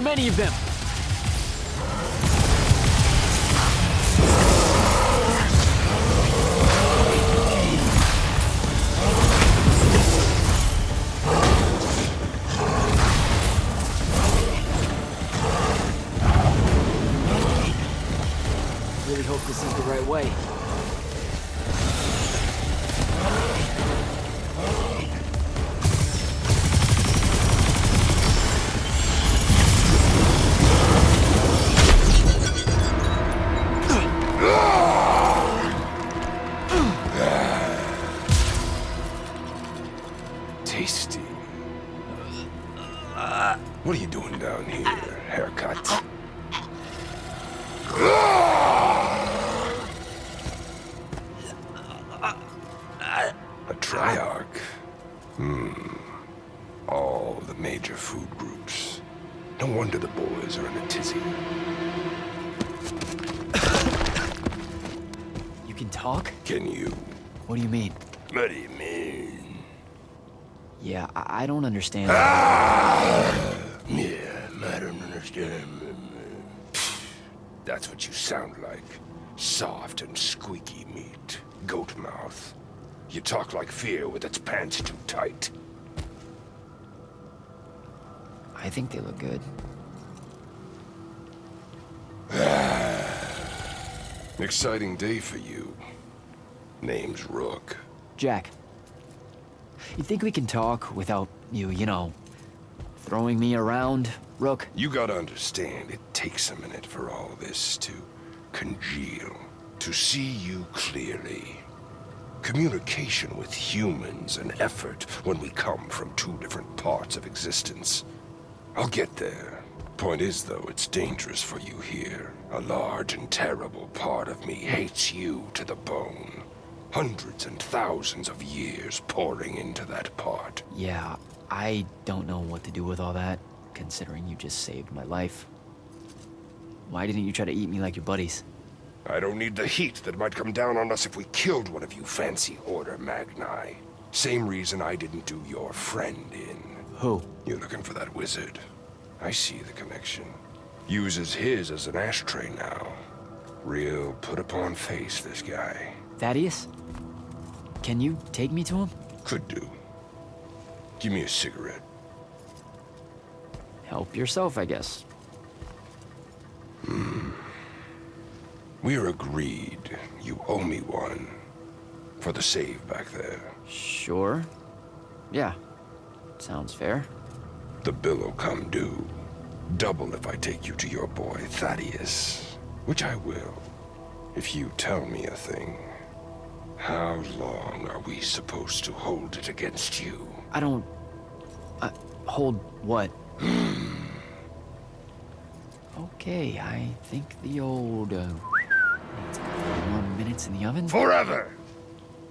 too many of them! Really hope this is the right way. Tasty. What are you doing down here, haircut? A triarch? All the major food groups. No wonder the boys are in a tizzy. You can talk? Can you? What do you mean? What do you mean? Yeah, I don't understand. Yeah, I don't understand. That's what you sound like. Soft and squeaky meat. Goat mouth. You talk like fear with its pants too tight. I think they look good. Exciting day for you. Name's Rook. Jack, you think we can talk without you know, throwing me around, Rook? You gotta understand, it takes a minute for all this to congeal. To see you clearly. Communication with humans an effort when we come from two different parts of existence. I'll get there. Point is, though, it's dangerous for you here. A large and terrible part of me hates you to the bone. Hundreds and thousands of years pouring into that part. Yeah, I don't know what to do with all that, considering you just saved my life. Why didn't you try to eat me like your buddies? I don't need the heat that might come down on us if we killed one of you fancy Order Magni. Same reason I didn't do your friend in. Who? You're looking for that wizard. I see the connection. Uses his as an ashtray now. Real put-upon face, this guy. Thaddeus? Can you take me to him? Could do. Give me a cigarette. Help yourself, I guess. We're agreed. You owe me one. For the save back there. Sure. Yeah. Sounds fair. The bill'll come due. Double if I take you to your boy, Thaddeus. Which I will. If you tell me a thing. How long are we supposed to hold it against you? I don't... hold what? Okay, I think the old, it's got 1 minutes in the oven? Forever!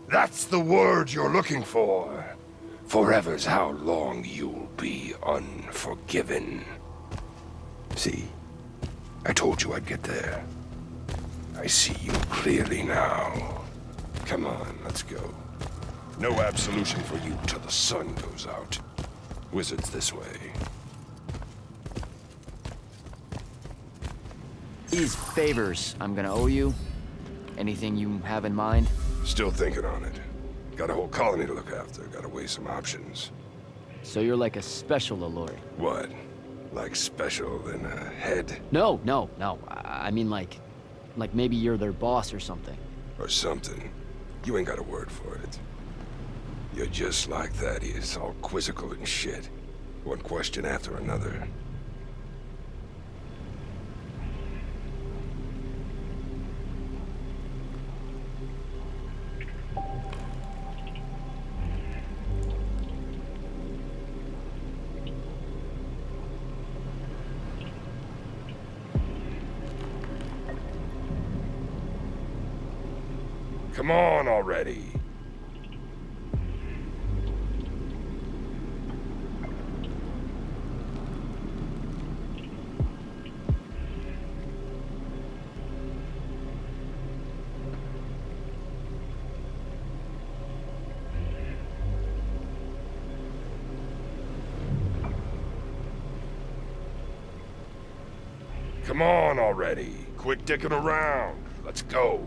That's the word you're looking for. Forever's how long you'll be unforgiven. See? I told you I'd get there. I see you clearly now. Come on, let's go. No absolution for you till the sun goes out. Wizards this way. These favors I'm gonna owe you. Anything you have in mind? Still thinking on it. Got a whole colony to look after. Gotta weigh some options. So you're like a special Allure. What? Like special than a head? No. I mean like maybe you're their boss or something. Or something. You ain't got a word for it. You're just like Thaddeus, all quizzical and shit. One question after another. Come on already. Come on already. Quit dicking around. Let's go.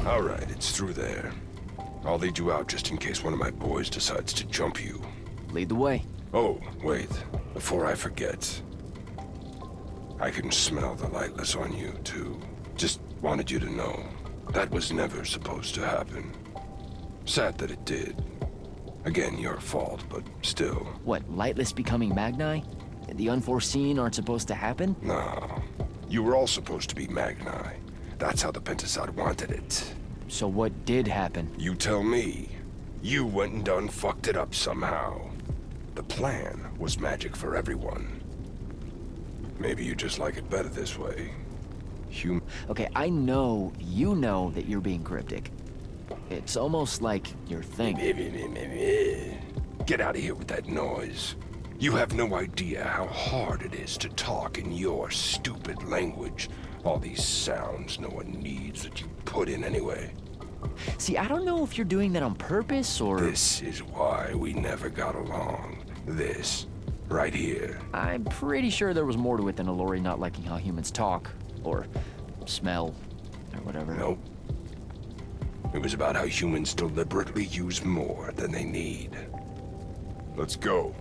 All right, it's through there. I'll lead you out just in case one of my boys decides to jump you. Lead the way. Oh, wait. Before I forget. I can smell the lightless on you, too. Just wanted you to know. That was never supposed to happen. Sad that it did. Again, your fault, but still. What, Lightless becoming Magni? The unforeseen aren't supposed to happen? No. You were all supposed to be Magni. That's how the Pentasod wanted it. So what did happen? You tell me. You went and done fucked it up somehow. The plan was magic for everyone. Maybe you just like it better this way. Okay, I know you know that you're being cryptic. It's almost like your thing. Get out of here with that noise. You have no idea how hard it is to talk in your stupid language. All these sounds no one needs that you put in anyway. See, I don't know if you're doing that on purpose or... This is why we never got along. This, right here. I'm pretty sure there was more to it than Alori not liking how humans talk, or smell, or whatever. Nope. It was about how humans deliberately use more than they need. Let's go.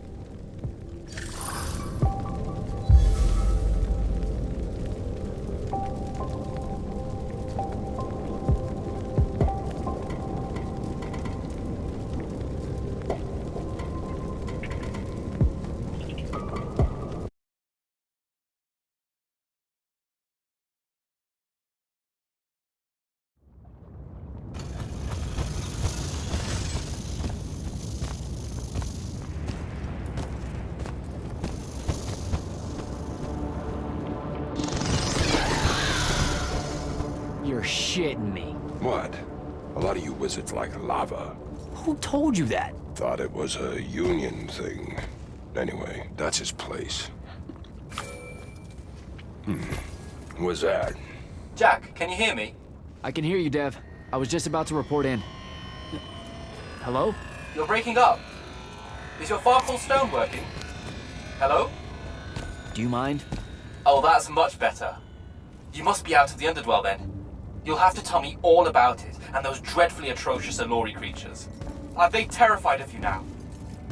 shitting me. What? A lot of you wizards like lava. Who told you that? Thought it was a union thing. Anyway, that's his place. What's that? Jack, can you hear me? I can hear you, Dev. I was just about to report in. Hello? You're breaking up. Is your Farfall stone working? Hello? Do you mind? Oh, that's much better. You must be out of the Underdwell then. You'll have to tell me all about it, and those dreadfully atrocious Allori creatures. Are they terrified of you now?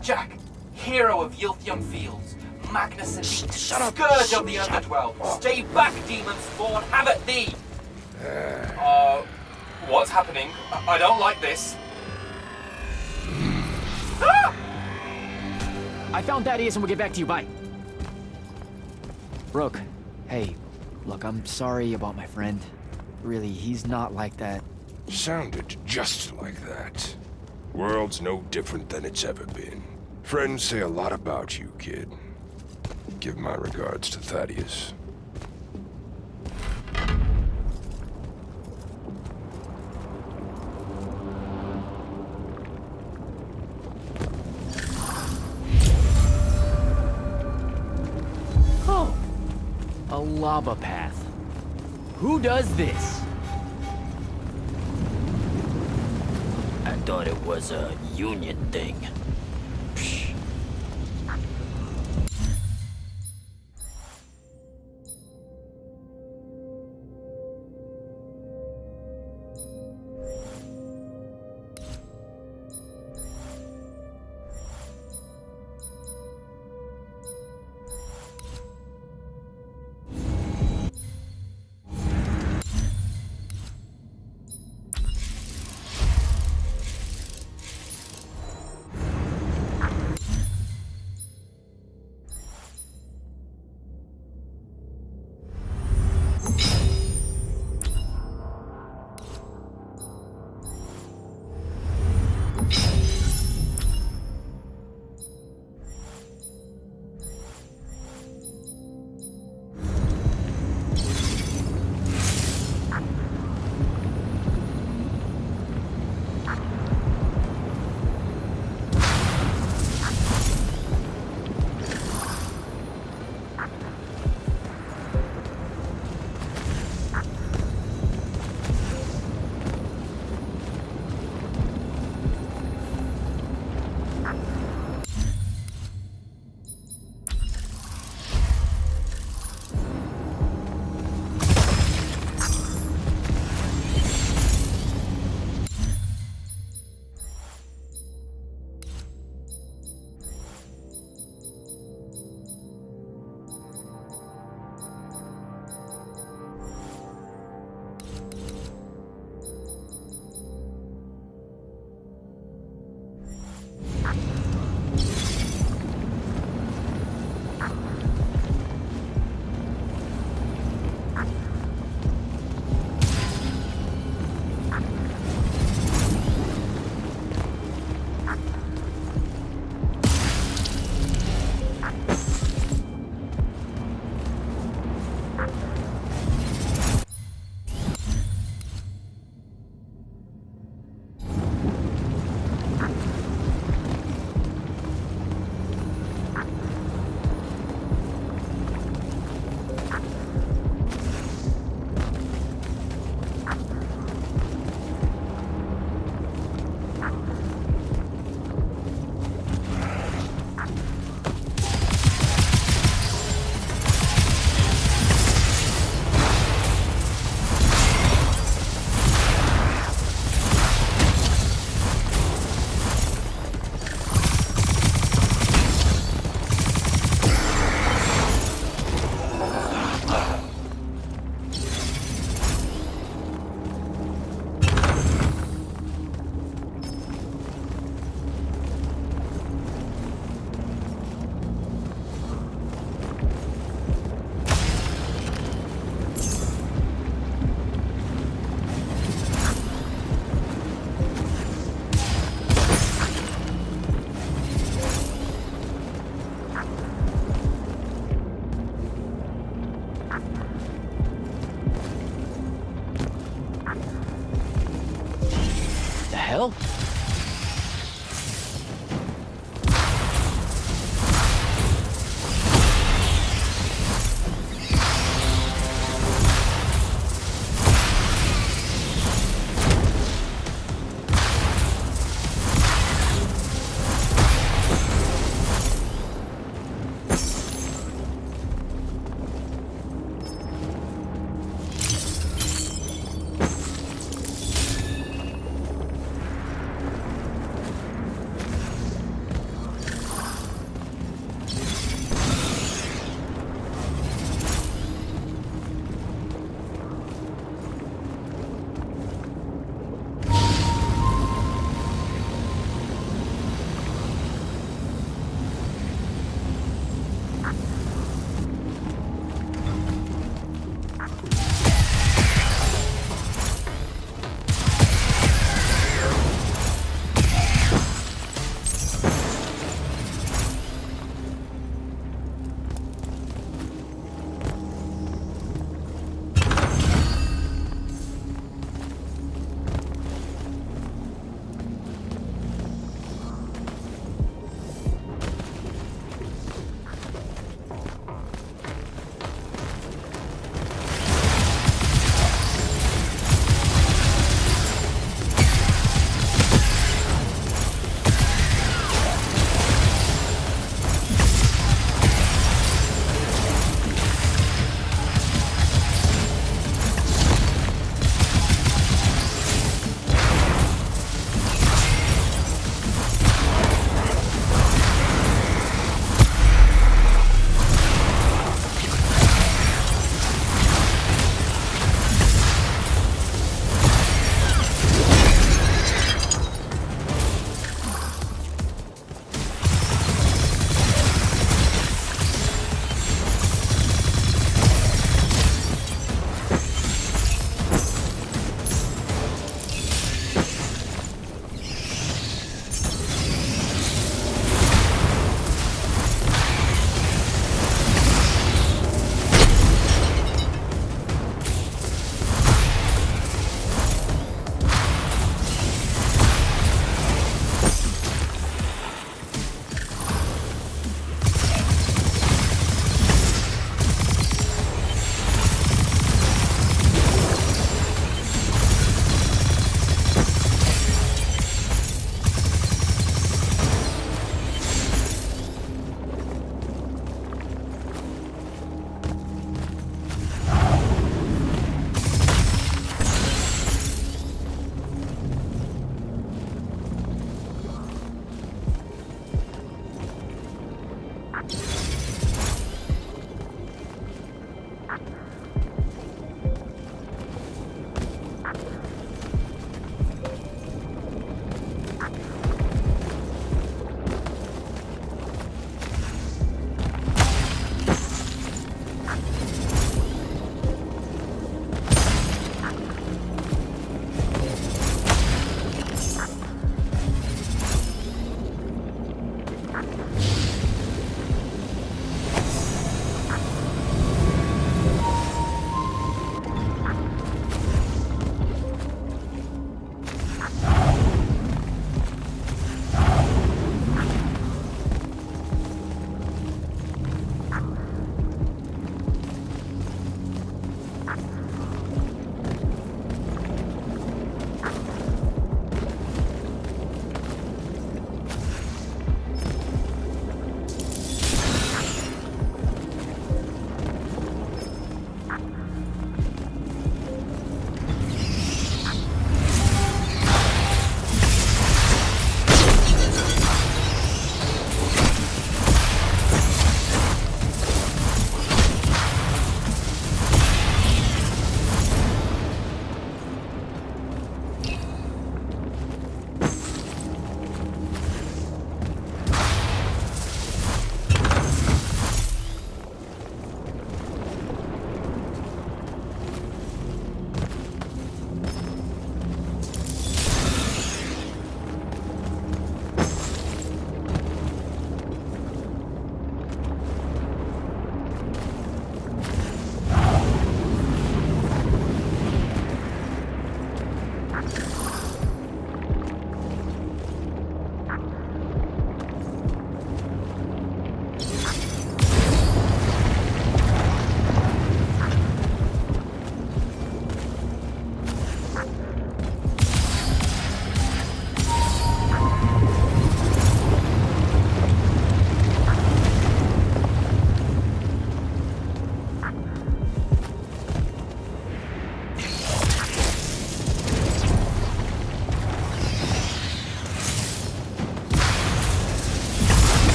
Jack, hero of Yilthium Fields, Magnus Elite, Scourge of the Underdwell, stay back, demon spawn, have at thee! What's happening? I don't like this. Ah! I found Thaddeus and we'll get back to you, bye. Brooke, hey, look, I'm sorry about my friend. Really, he's not like that. Sounded just like that. World's no different than it's ever been. Friends say a lot about you, kid. Give my regards to Thaddeus. Oh, a lava path. Who does this? I thought it was a union thing. Psh.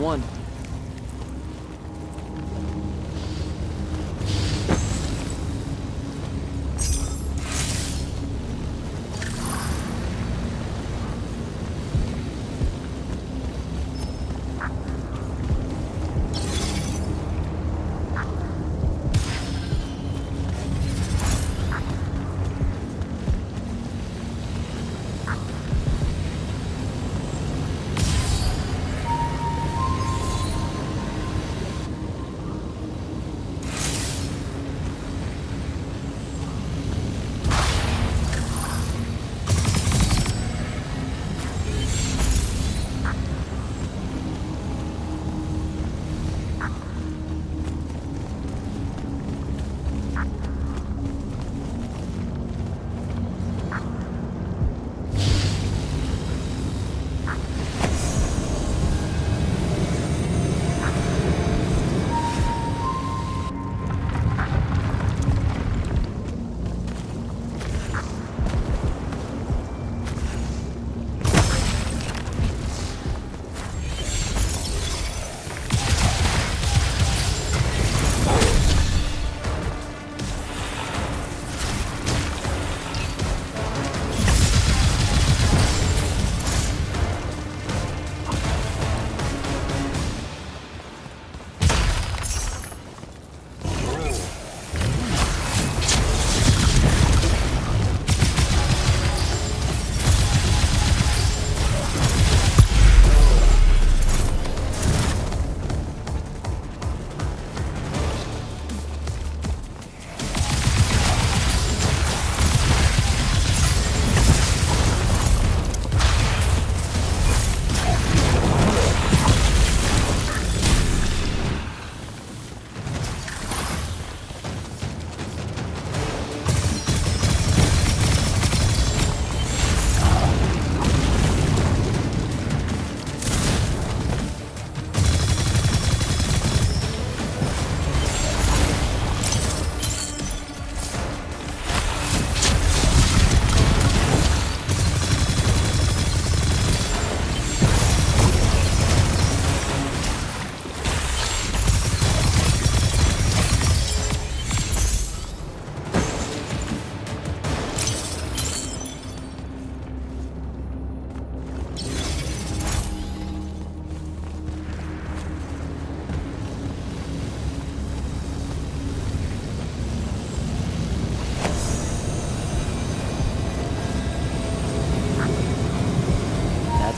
One.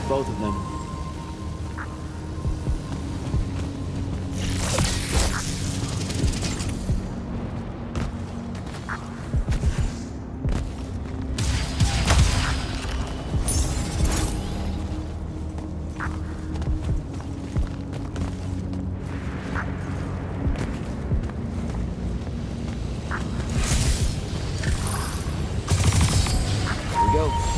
Both of them. Here we go.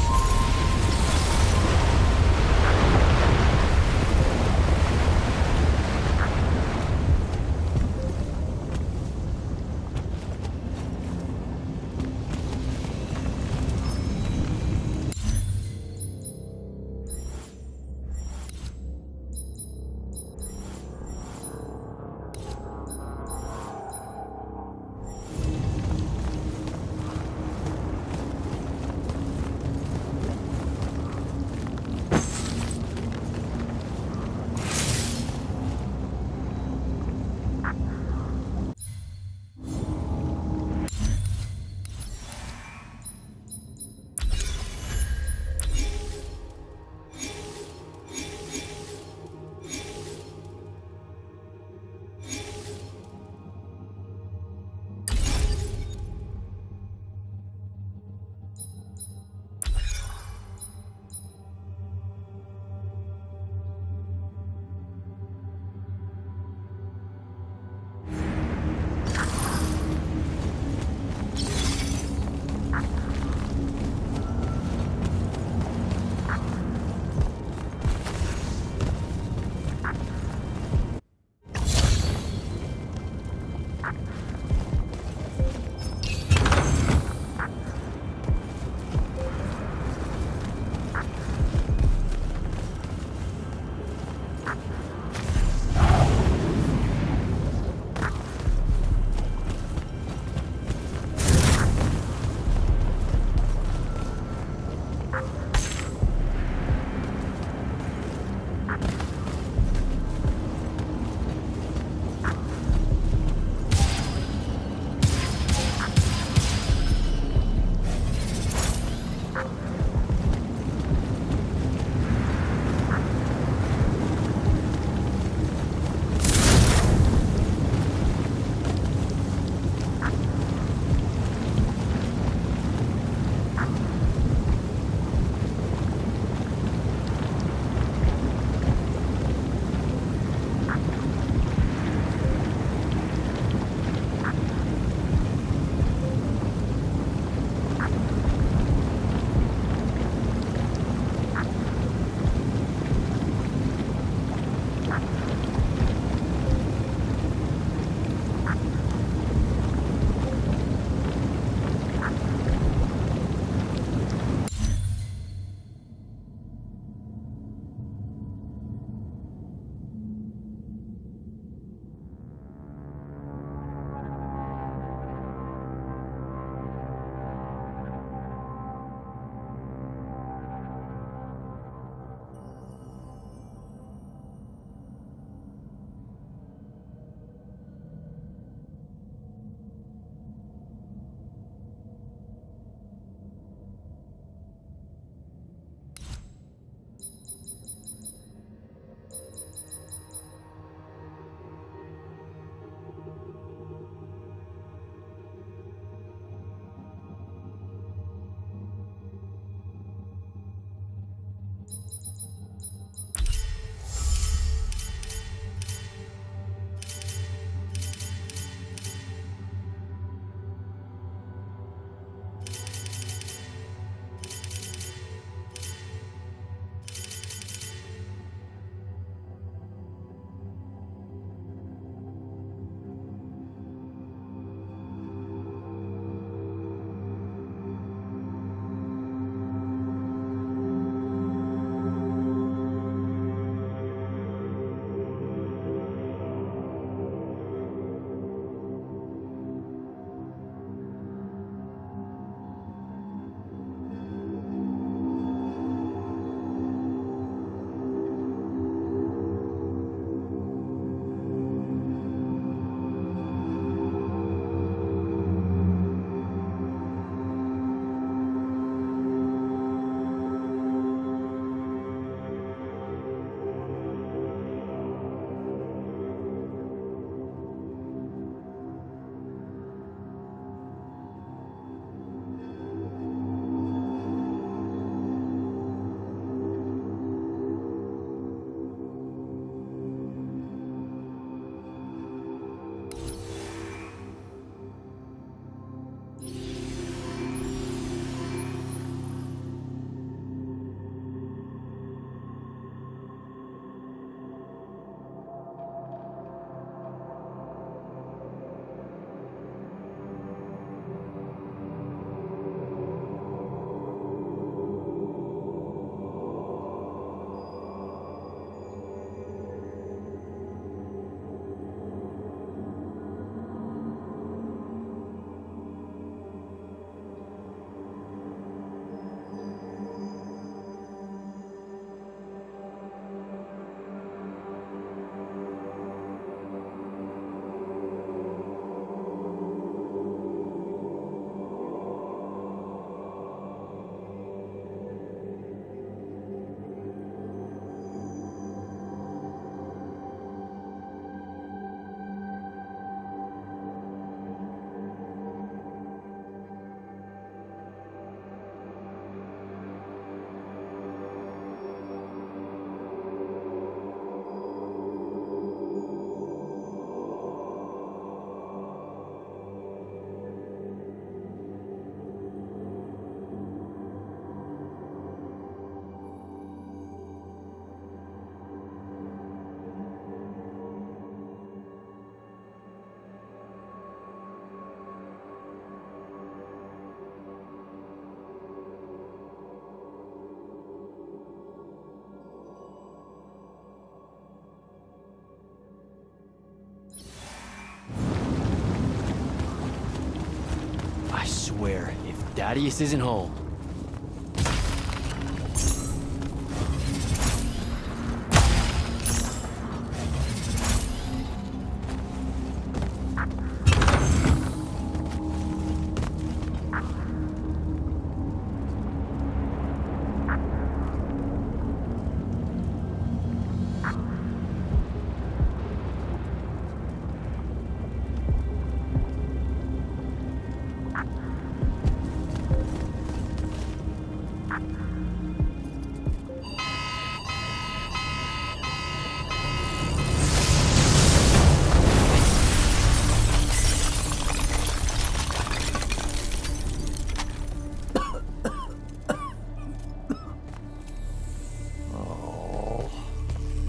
Thaddeus isn't whole.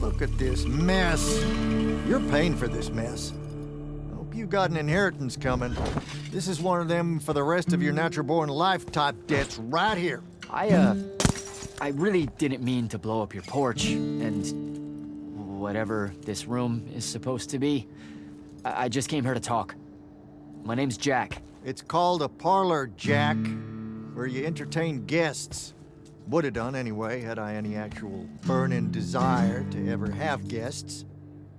Look at this mess. You're paying for this mess. Hope you got an inheritance coming. This is one of them for the rest of your natural-born life type debts right here. I really didn't mean to blow up your porch, and whatever this room is supposed to be. I just came here to talk. My name's Jack. It's called a parlor, Jack, where you entertain guests. Would have done anyway, had I any actual burning desire to ever have guests.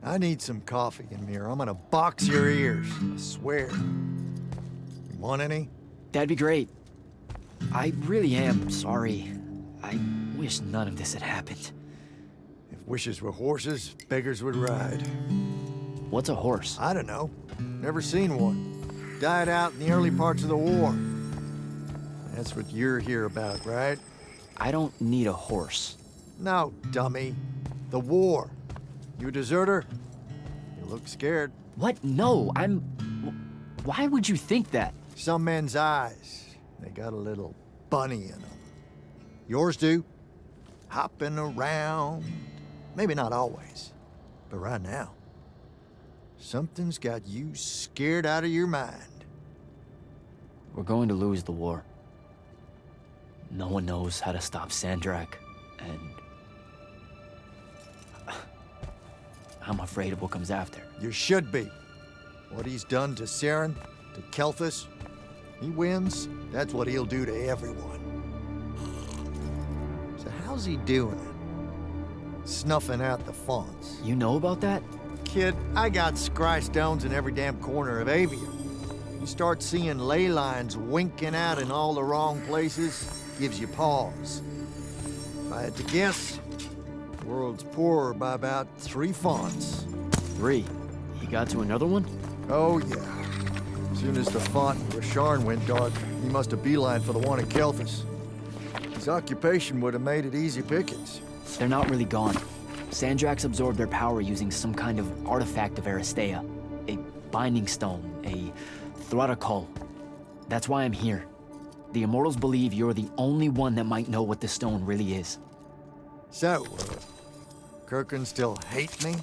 I need some coffee in here. I'm gonna box your ears, I swear. You want any? That'd be great. I really am sorry. I wish none of this had happened. If wishes were horses, beggars would ride. What's a horse? I don't know. Never seen one. Died out in the early parts of the war. That's what you're here about, right? I don't need a horse. No, dummy. The war. You a deserter? You look scared. What? No, Why would you think that? Some men's eyes, they got a little bunny in them. Yours do. Hopping around. Maybe not always, but right now. Something's got you scared out of your mind. We're going to lose the war. No one knows how to stop Sandrak, and I'm afraid of what comes after. You should be. What he's done to Saren, to Kelthus, he wins, that's what he'll do to everyone. So how's he doing it? Snuffing out the fonts. You know about that? Kid, I got scry stones in every damn corner of Aveum. You start seeing ley lines winking out in all the wrong places, gives you pause. If I had to guess, the world's poorer by about 3 fonts. 3. He got to another one? Oh, yeah. As soon as the font in Rasharn went dark, he must have beelined for the one in Kelthus. His occupation would have made it easy pickings. They're not really gone. Sandrax absorbed their power using some kind of artifact of Aristea. A binding stone, a Thrutakul. That's why I'm here. The Immortals believe you're the only one that might know what the stone really is. So, Kirkin still hate me?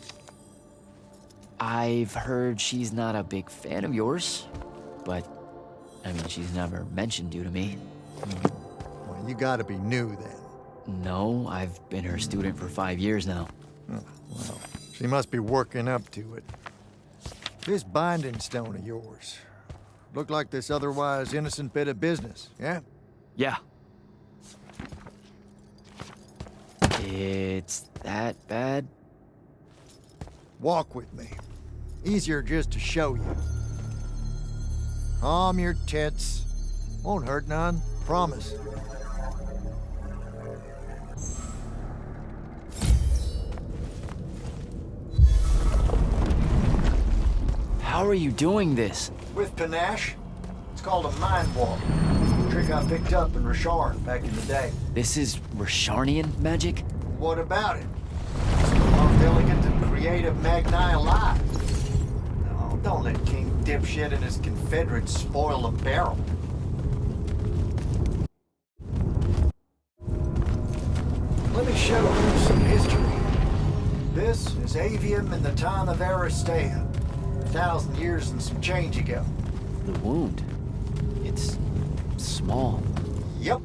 I've heard she's not a big fan of yours, but, I mean, she's never mentioned you to me. Well, you gotta be new then. No, I've been her student for 5 years now. Oh, well, she must be working up to it. This binding stone of yours, look like this otherwise innocent bit of business, yeah? Yeah. It's that bad? Walk with me. Easier just to show you. Calm your tits. Won't hurt none, promise. How are you doing this? With panache. It's called a mind walk. Trick I picked up in Rasharn back in the day. This is Rasharnian magic? What about it? It's the most elegant and creative Magni alive. No, don't let King Dipshit and his Confederates spoil the barrel. Let me show you some history. This is Aveum in the time of Aristea. 1,000 years and some change ago. The wound. It's small. Yep.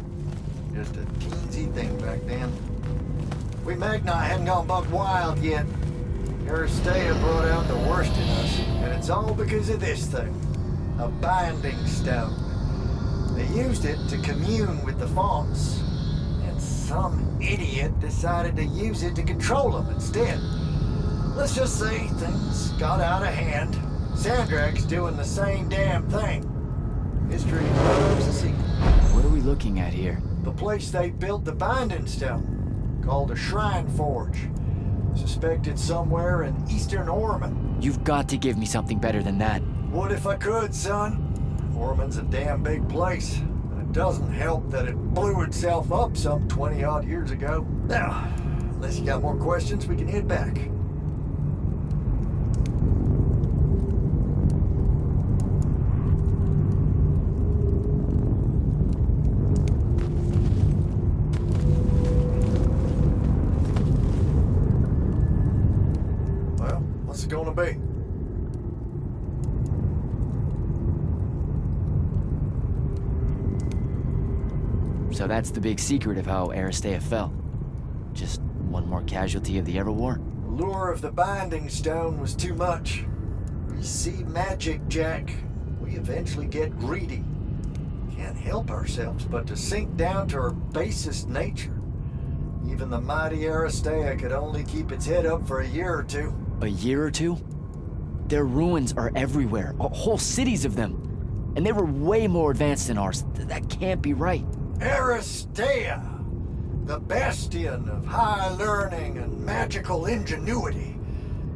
Just a teensy thing back then. We Magni hadn't gone buck wild yet. Aristea brought out the worst in us, and it's all because of this thing. A binding stone. They used it to commune with the fonts, and some idiot decided to use it to control them instead. Let's just say things got out of hand. Sandrak's doing the same damn thing. History loves a sequel. What are we looking at here? The place they built the binding stone, called a shrine forge. Suspected somewhere in eastern Orman. You've got to give me something better than that. What if I could, son? Orman's a damn big place. And it doesn't help that it blew itself up some 20-odd years ago. Now, unless you got more questions, we can head back. Well, what's it gonna be? So that's the big secret of how Aristea fell. Just one more casualty of the Everwar? The lure of the binding stone was too much. We see magic, Jack. We eventually get greedy. Can't help ourselves but to sink down to our basest nature. Even the mighty Aristea could only keep its head up for a year or two. A year or two? Their ruins are everywhere, whole cities of them. And they were way more advanced than ours. That can't be right. Aristea, the bastion of high learning and magical ingenuity,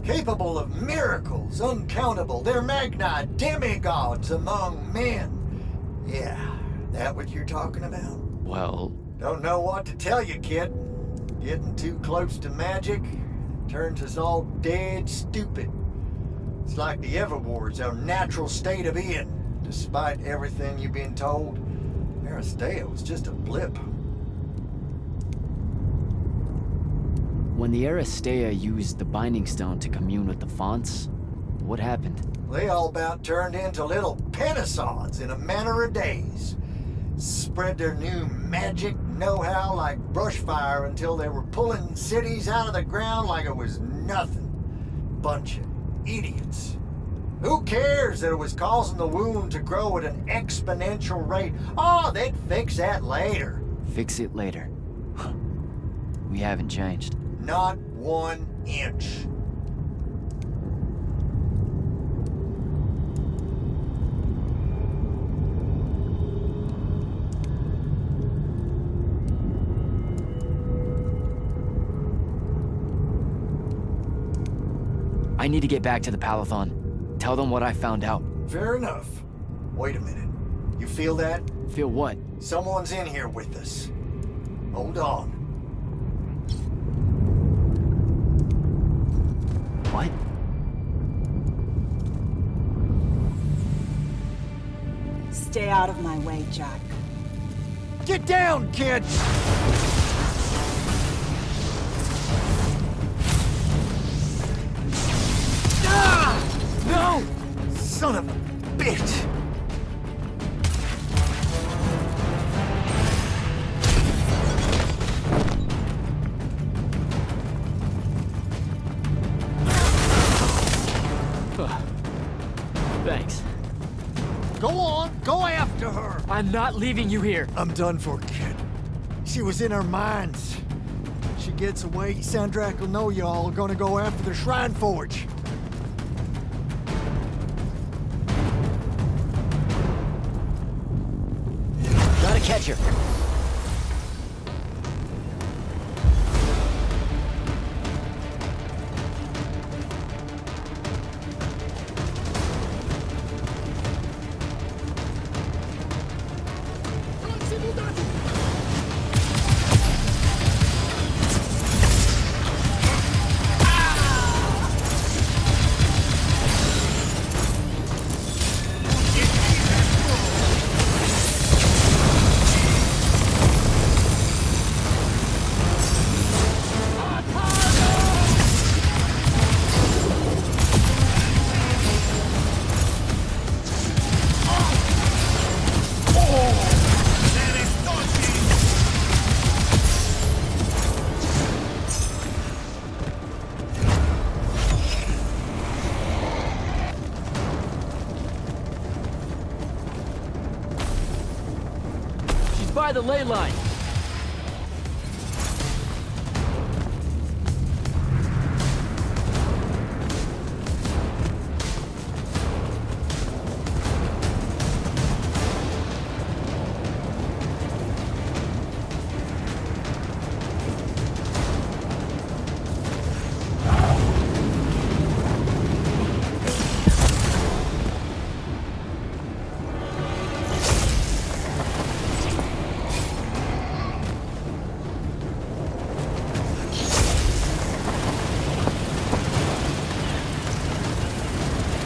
capable of miracles uncountable. They're magni demigods among men. Yeah, that what you're talking about? Well, Don't know what to tell you, kid. Getting too close to magic turns us all dead stupid. It's like the Everwar's our natural state of being. Despite everything you've been told, Aristea was just a blip. when the Aristea used the Binding Stone to commune with the fonts, what happened? They all about turned into little penasons in a matter of days. Spread their new magic know-how like brushfire until they were pulling cities out of the ground like it was nothing. Bunch of idiots. Who cares that it was causing the wound to grow at an exponential rate? Oh, they'd fix that later. Fix it later. We haven't changed. Not 1 inch. I need to get back to the Palathon. Tell them what I found out. Fair enough. Wait a minute. You feel that? Feel what? Someone's in here with us. Hold on. What? Stay out of my way, Jack. Get down, kid! No! Son of a bitch! Thanks. Go on, go after her! I'm not leaving you here. I'm done for, kid. She was in our minds. She gets away, Sandrak will know y'all are gonna go after the Shrine Forge. Gotta catch her. try the ley line.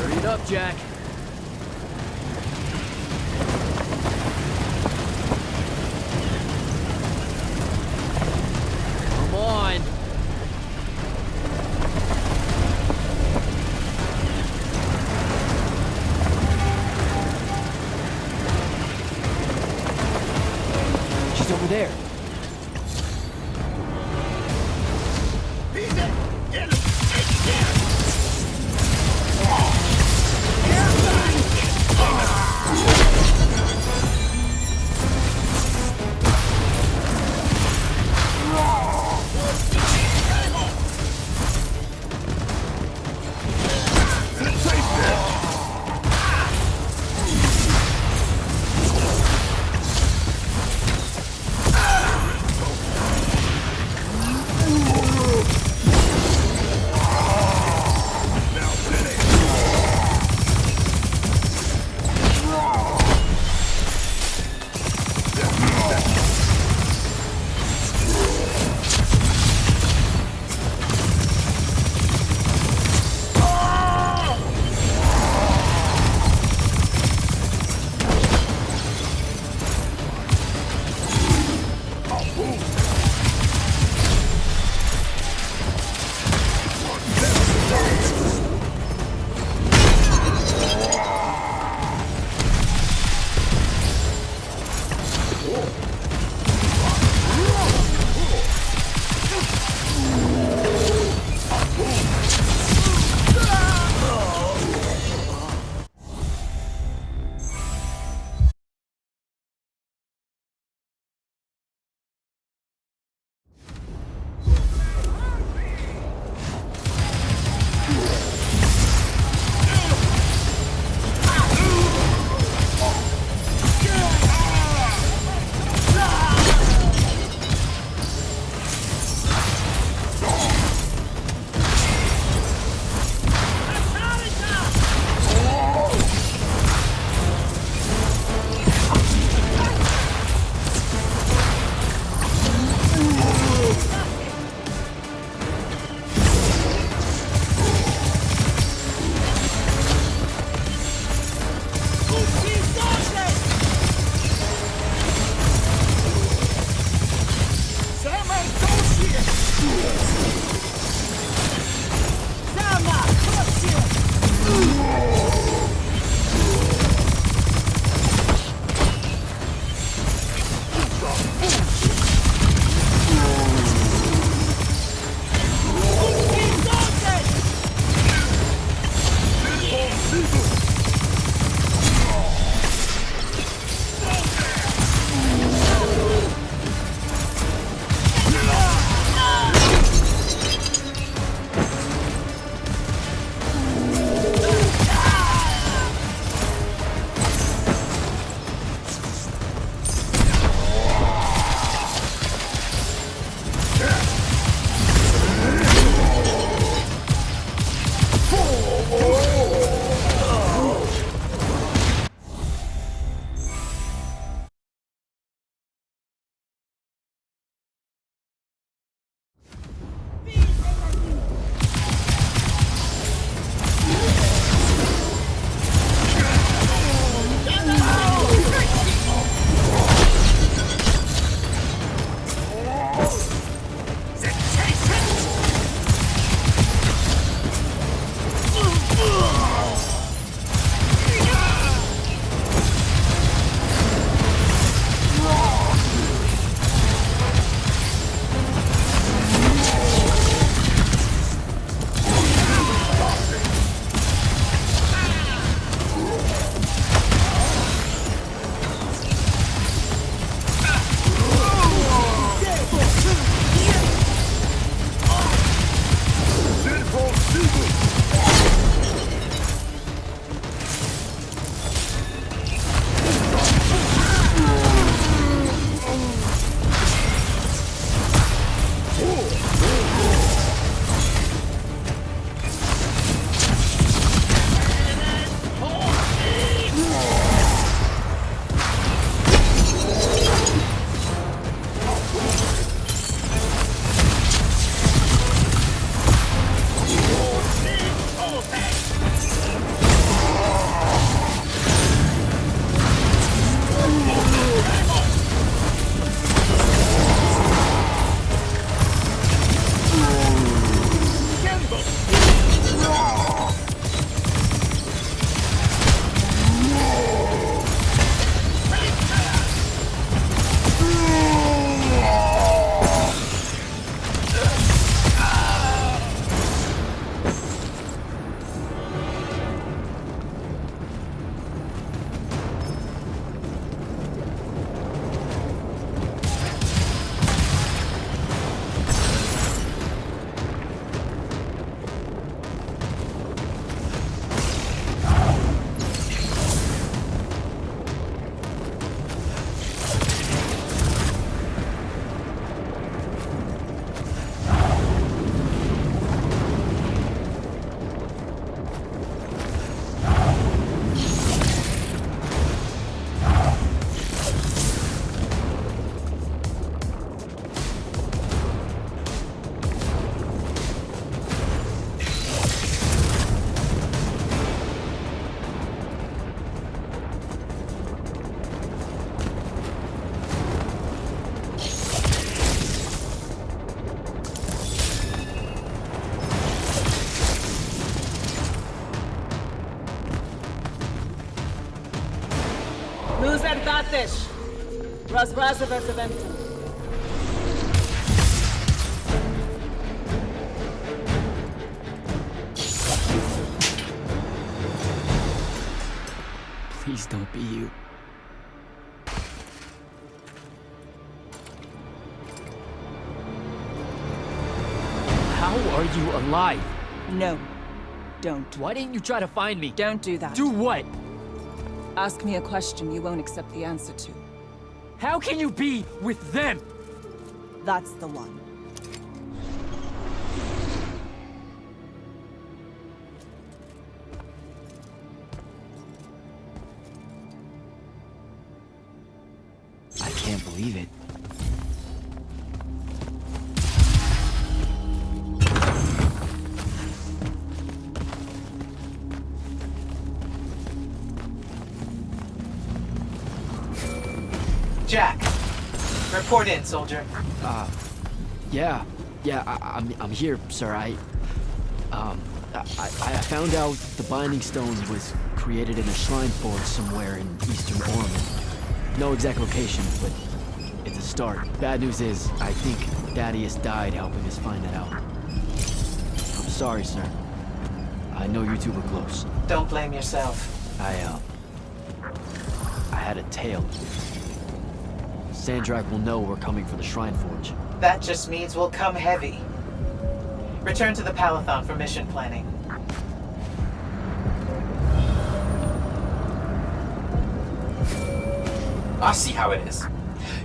Hurry it up, Jack. Come on. She's over there. verdades. Razrazavas eventum. Please don't be you. How are you alive? No. Don't. Why didn't you try to find me? Don't do that. Do what? Ask me a question you won't accept the answer to. How can you be with them? That's the one. I can't believe it. Jack, report in, soldier. Yeah, I'm here, sir. I found out the Binding Stone was created in a shrine forge somewhere in Eastern Orman. No exact location, but it's a start. Bad news is, I think Thaddeus died helping us find that out. I'm sorry, sir. I know you two were close. Don't blame yourself. I had a tail. Sandrak will know we're coming for the Shrine Forge. That just means we'll come heavy. Return to the Palathon for mission planning. I see how it is.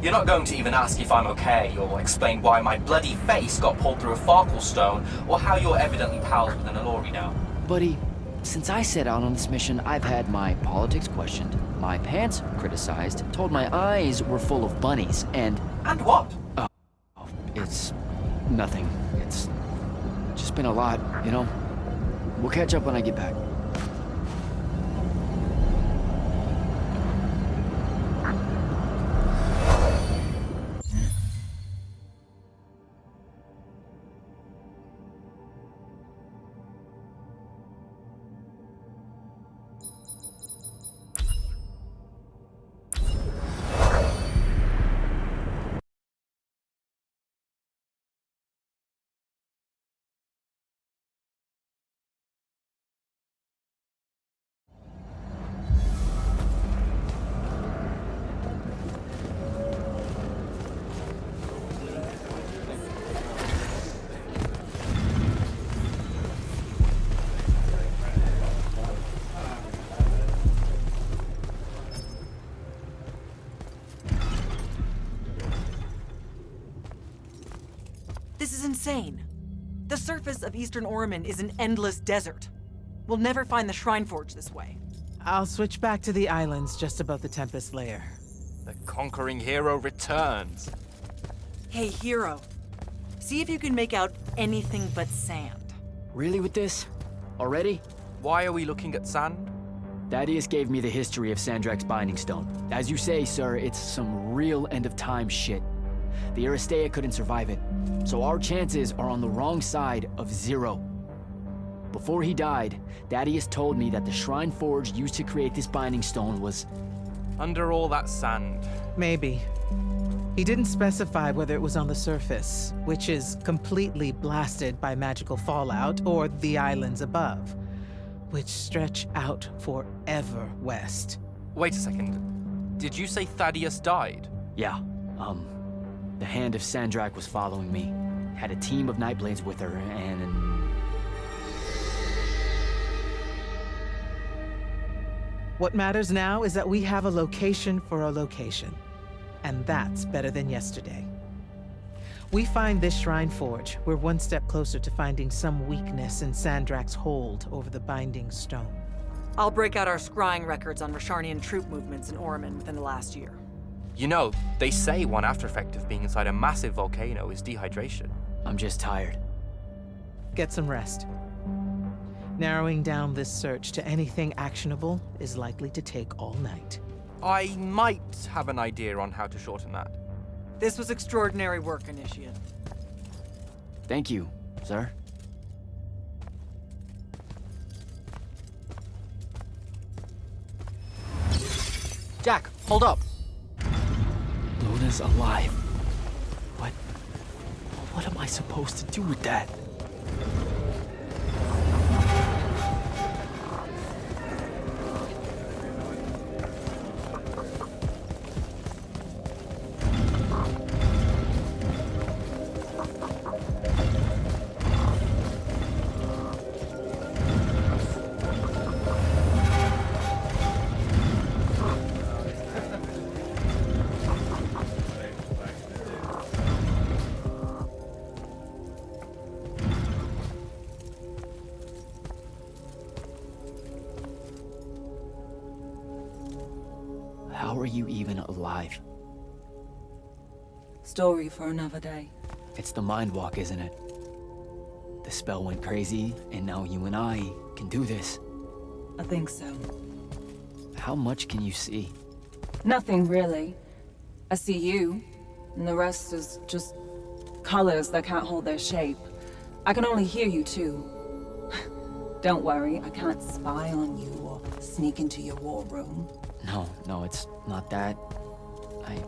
You're not going to even ask if I'm okay, or explain why my bloody face got pulled through a Farkle stone, or how you're evidently pals with an Alori now. Buddy, since I set out on this mission, I've had my politics questioned, my pants criticized, told my eyes were full of bunnies, and... And what? It's... nothing. It's... just been a lot, you know? We'll catch up when I get back. This is insane. The surface of Eastern Orman is an endless desert. We'll never find the Shrine Forge this way. I'll switch back to the islands just above the Tempest Lair. The conquering hero returns. Hey, hero. See if you can make out anything but sand. Really with this? Already? Why are we looking at sand? Thaddeus gave me the history of Sandrak's Binding Stone. As you say, sir, it's some real end-of-time shit. The Aristea couldn't survive it, so our chances are on the wrong side of 0. Before he died, Thaddeus told me that the Shrine Forge used to create this Binding Stone was... Under all that sand. Maybe. He didn't specify whether it was on the surface, which is completely blasted by magical fallout, or the islands above, which stretch out forever west. Wait a second. Did you say Thaddeus died? Yeah, the Hand of Sandrak was following me. Had a team of Nightblades with her, and... What matters now is that we have a location for a location. And that's better than yesterday. We find this Shrine Forge, we're one step closer to finding some weakness in Sandrak's hold over the Binding Stone. I'll break out our scrying records on Rasharnian troop movements in Orman within the last year. You know, they say one after effect of being inside a massive volcano is dehydration. I'm just tired. Get some rest. Narrowing down this search to anything actionable is likely to take all night. I might have an idea on how to shorten that. This was extraordinary work, Initiate. Thank you, sir. Jack, Hold up. Luna's alive. What am I supposed to do with that? How are you even alive? Story for another day. It's the mind walk, isn't it? The spell went crazy, and now you and I can do this. I think so. How much can you see? Nothing really. I see you, and the rest is just colors that can't hold their shape. I can only hear you too. Don't worry, I can't spy on you or sneak into your war room. No, it's not that. I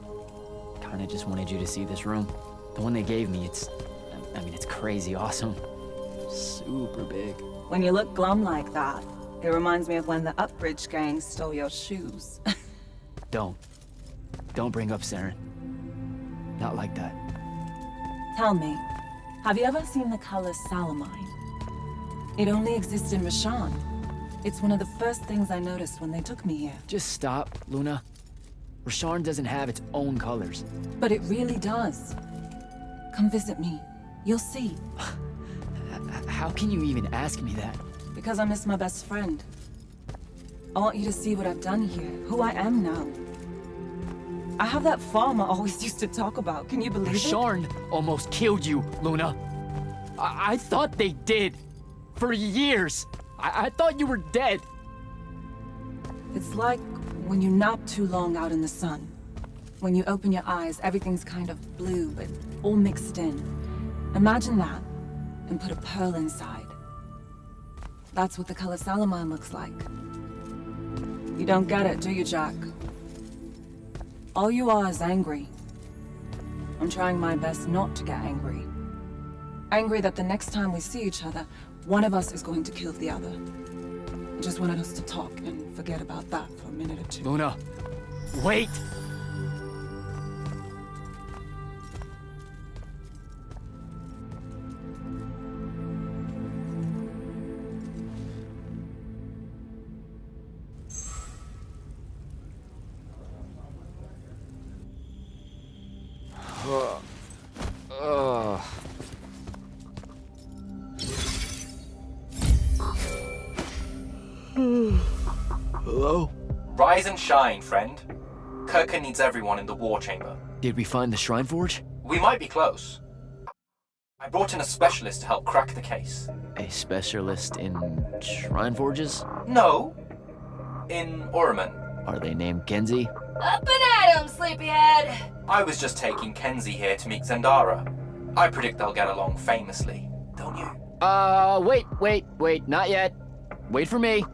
kinda just wanted you to see this room. The one they gave me, it's crazy awesome. Super big. When you look glum like that, it reminds me of when the Upbridge gang stole your shoes. Don't bring up Saren. Not like that. Tell me, have you ever seen the color Salamine? It only exists in Rashan. It's one of the first things I noticed when they took me here. Just stop, Luna. Rasharn doesn't have its own colors. But it really does. Come visit me. You'll see. How can you even ask me that? Because I miss my best friend. I want you to see what I've done here, who I am now. I have that farm I always used to talk about. Can you believe it? Rasharn almost killed you, Luna. I thought they did. For years. I thought you were dead. It's like when you nap too long out in the sun. When you open your eyes, everything's kind of blue, but all mixed in. Imagine that, and put a pearl inside. That's what the color Salamine looks like. You don't get it, do you, Jack? All you are is angry. I'm trying my best not to get angry. Angry that the next time we see each other, one of us is going to kill the other. I just wanted us to talk and forget about that for a minute or two. Luna, wait! Hello? Rise and shine, friend. Kirka needs everyone in the war chamber. Did we find the Shrine Forge? We might be close. I brought in a specialist to help crack the case. A specialist in Shrine Forges? No. In Orman. Are they named Kenzie? Up and at 'em, sleepyhead! I was just taking Kenzie here to meet Zendara. I predict they'll get along famously, don't you? Wait, not yet. Wait for me.